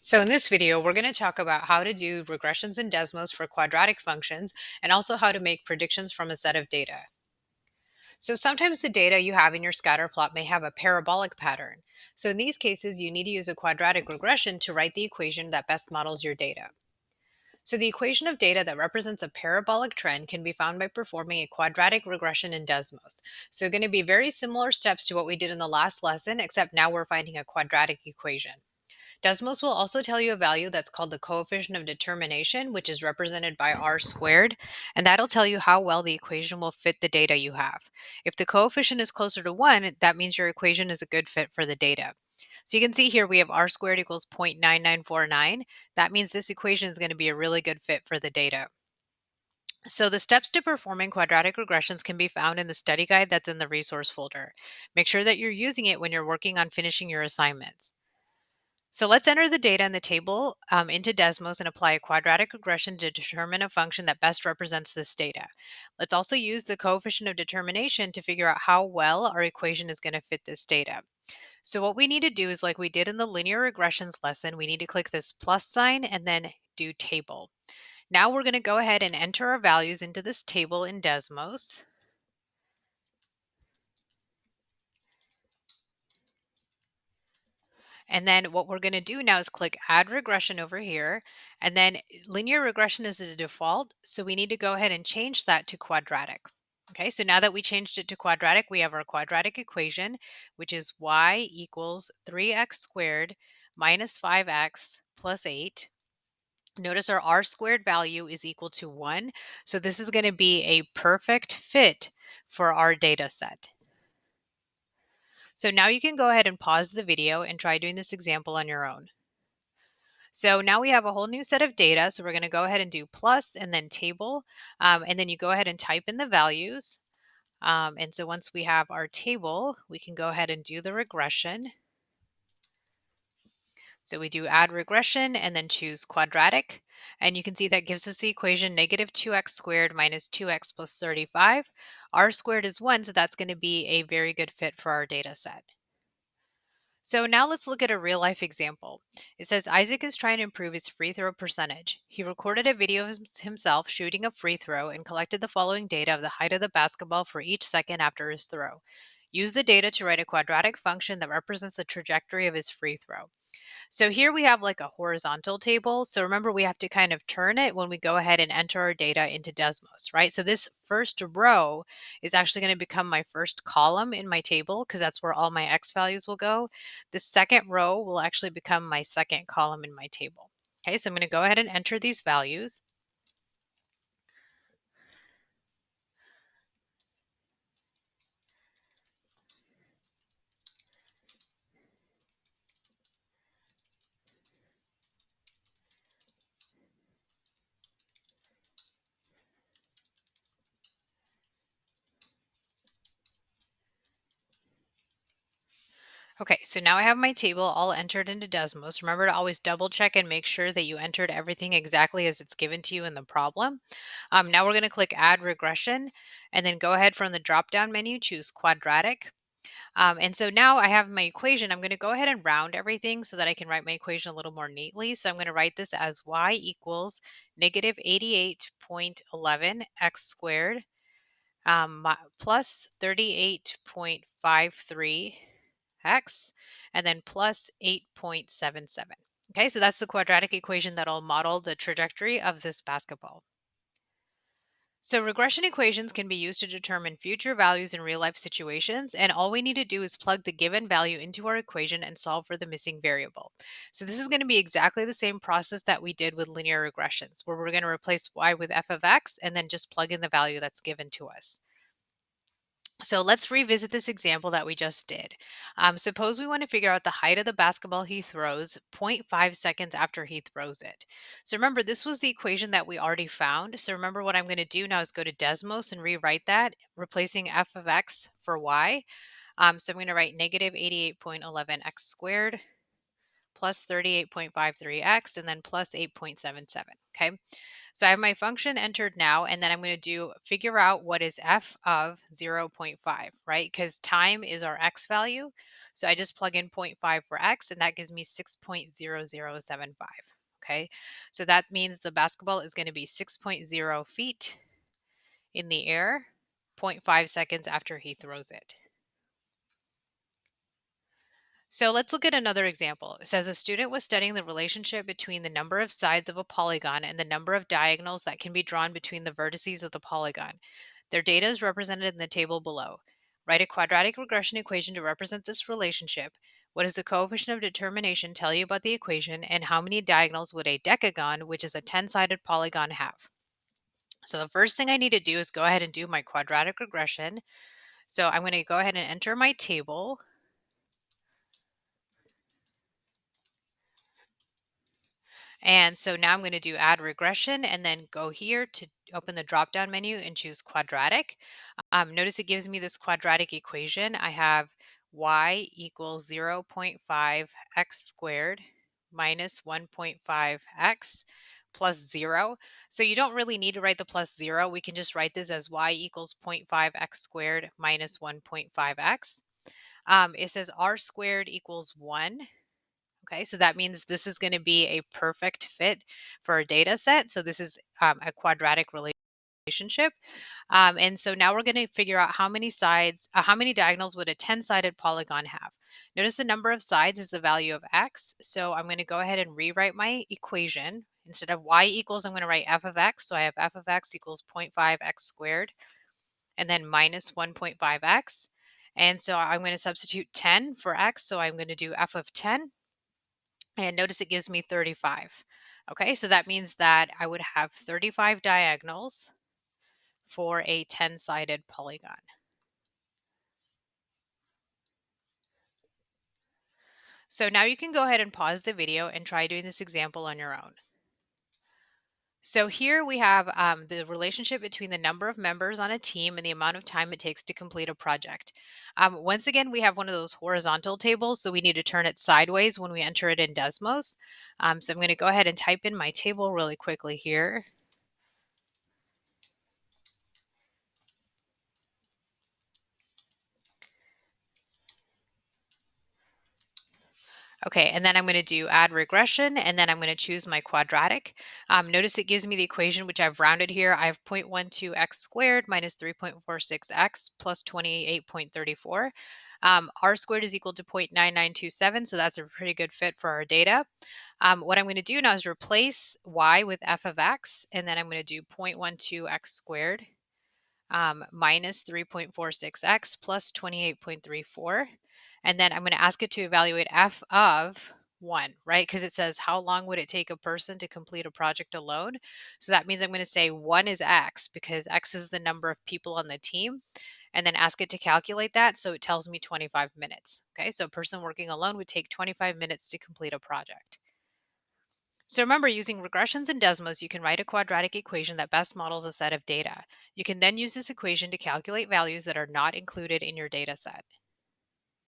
So in this video, we're going to talk about how to do regressions and Desmos for quadratic functions and also how to make predictions from a set of data. So sometimes the data you have in your scatter plot may have a parabolic pattern. So in these cases, you need to use a quadratic regression to write the equation that best models your data. So the equation of data that represents a parabolic trend can be found by performing a quadratic regression in Desmos. So going to be very similar steps to what we did in the last lesson, except now we're finding a quadratic equation. Desmos will also tell you a value that's called the coefficient of determination, which is represented by r squared, and that'll tell you how well the equation will fit the data you have. If the coefficient is closer to 1, that means your equation is a good fit for the data. So you can see here we have r squared equals 0.9949. That means this equation is going to be a really good fit for the data. So the steps to performing quadratic regressions can be found in the study guide that's in the resource folder. Make sure that you're using it when you're working on finishing your assignments. So let's enter the data in the table into Desmos and apply a quadratic regression to determine a function that best represents this data. Let's also use the coefficient of determination to figure out how well our equation is going to fit this data. So what we need to do is like we did in the linear regressions lesson, we need to click this plus sign and then do table. Now we're going to go ahead and enter our values into this table in Desmos. And then what we're going to do now is click add regression over here. And then linear regression is the default. So we need to go ahead and change that to quadratic. Okay, so now that we changed it to quadratic, we have our quadratic equation, which is y equals 3x squared minus 5x plus 8. Notice our r squared value is equal to 1. So this is going to be a perfect fit for our data set. So now you can go ahead and pause the video and try doing this example on your own. So now we have a whole new set of data. So we're going to go ahead and do plus and then table. And then you go ahead and type in the values. And so once we have our table, we can go ahead and do the regression. So we do add regression and then choose quadratic. And you can see that gives us the equation negative 2x squared minus 2x plus 35. R squared is 1, so that's going to be a very good fit for our data set. So now let's look at a real life example. It says Isaac is trying to improve his free throw percentage. He recorded a video of himself shooting a free throw and collected the following data of the height of the basketball for each second after his throw. Use the data to write a quadratic function that represents the trajectory of his free throw. So here we have like a horizontal table. So remember, we have to kind of turn it when we go ahead and enter our data into Desmos, right? So this first row is actually going to become my first column in my table because that's where all my X values will go. The second row will actually become my second column in my table. Okay, so I'm going to go ahead and enter these values. Okay, so now I have my table all entered into Desmos. Remember to always double check and make sure that you entered everything exactly as it's given to you in the problem. Now we're going to click add regression and then go ahead from the drop down menu, choose quadratic. And so now I have my equation. I'm going to go ahead and round everything so that I can write my equation a little more neatly. So I'm going to write this as y equals negative 88.11 x squared plus 38.53 x, and then plus 8.77. Okay, so that's the quadratic equation that'll model the trajectory of this basketball. So regression equations can be used to determine future values in real life situations, and all we need to do is plug the given value into our equation and solve for the missing variable. So this is going to be exactly the same process that we did with linear regressions, where we're going to replace y with f of x and then just plug in the value that's given to us. So let's revisit this example that we just did. Suppose we want to figure out the height of the basketball he throws 0.5 seconds after he throws it. So remember, this was the equation that we already found. So remember what I'm going to do now is go to Desmos and rewrite that, replacing f of x for y. So I'm going to write negative 88.11 x squared plus 38.53x, and then plus 8.77. Okay. So I have my function entered now, and then I'm going to figure out what is f of 0 0.5, right? Because time is our x value. So I just plug in zero point 0.5 for x, and that gives me 6.0075. Okay. So that means the basketball is going to be 6.0 feet in the air, zero point 0.5 seconds after he throws it. So let's look at another example. It says a student was studying the relationship between the number of sides of a polygon and the number of diagonals that can be drawn between the vertices of the polygon. Their data is represented in the table below. Write a quadratic regression equation to represent this relationship. What does the coefficient of determination tell you about the equation, and how many diagonals would a decagon, which is a 10-sided polygon, have? So the first thing I need to do is go ahead and do my quadratic regression. So I'm going to go ahead and enter my table. And so now I'm going to do add regression and then go here to open the drop down menu and choose quadratic. Notice it gives me this quadratic equation. I have y equals 0 0.5 x squared minus 1.5 x plus 0. So you don't really need to write the plus 0. We can just write this as y equals 0.5 x squared minus 1.5 x. It says r squared equals 1. Okay, so that means this is going to be a perfect fit for a data set. So this is a quadratic relationship. And so now we're going to figure out how many sides, how many diagonals would a 10-sided polygon have. Notice the number of sides is the value of x. So I'm going to go ahead and rewrite my equation. Instead of y equals, I'm going to write f of x. So I have f of x equals 0.5 x squared and then minus 1.5 x. And so I'm going to substitute 10 for x. So I'm going to do f of 10. And notice it gives me 35. Okay, so that means that I would have 35 diagonals for a 10-sided polygon. So now you can go ahead and pause the video and try doing this example on your own. So here we have the relationship between the number of members on a team and the amount of time it takes to complete a project. Once again, we have one of those horizontal tables, so we need to turn it sideways when we enter it in Desmos. So I'm going to go ahead and type in my table really quickly here. Okay, and then I'm going to do add regression, and then I'm going to choose my quadratic. Notice it gives me the equation, which I've rounded here. I have 0.12x squared minus 3.46x plus 28.34. R squared is equal to 0.9927, so that's a pretty good fit for our data. What I'm going to do now is replace y with f of x, and then I'm going to do 0.12x squared minus 3.46x plus 28.34. And then I'm going to ask it to evaluate f of 1, right? Because it says how long would it take a person to complete a project alone? So that means I'm going to say 1 is x because x is the number of people on the team. And then ask it to calculate that. So it tells me 25 minutes. Okay, so a person working alone would take 25 minutes to complete a project. So remember, using regressions and Desmos, you can write a quadratic equation that best models a set of data. You can then use this equation to calculate values that are not included in your data set.